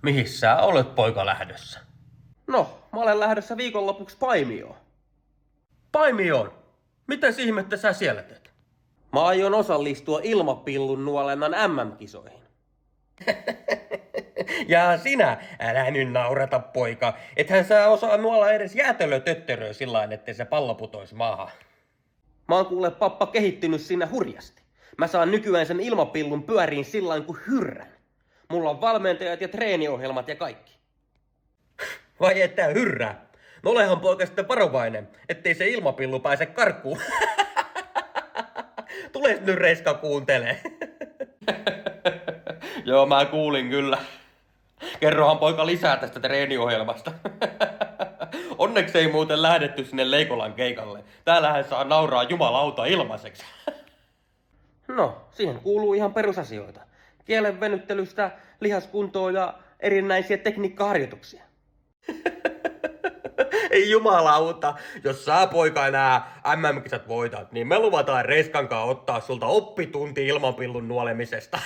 Mihin sä olet poika lähdössä? No, mä olen lähdössä viikonlopuksi Paimioon. Paimioon! Mitäs ihmettä sä siellä teet? Mä aion osallistua ilmapillun nuolennan MM-kisoihin. Ja sinä, älä nyt naurata poika. Ethän sä osaa nuolla edes jäätelötöttöröä sillain, ettei se pallo putoisi maahan. Mä oon kuule pappa kehittynyt siinä hurjasti. Mä saan nykyään sen ilmapillun pyöriin sillain kuin hyrrän. Mulla on valmentajat ja treeniohjelmat ja kaikki. Vai että hyrrää? No olehan poika sitten varovainen, ettei se ilmapillu pääse karkuun. Tules nyt Reiska kuuntelee. Joo, mä kuulin kyllä. Kerrohan poika lisää tästä treeniohjelmasta. Onneksi ei muuten lähdetty sinne Leikolan keikalle. Täällähän saa nauraa jumalauta ilmaiseksi. No, siihen kuuluu ihan perusasioita. Kielen venyttelystä, lihaskuntoa ja erinäisiä tekniikkaharjoituksia. Ei jumalauta, jos sä poika enää MM-kisat voitat, niin me luvataan Reiskan kanssa ottaa sulta oppitunti ilmanpillun nuolemisesta.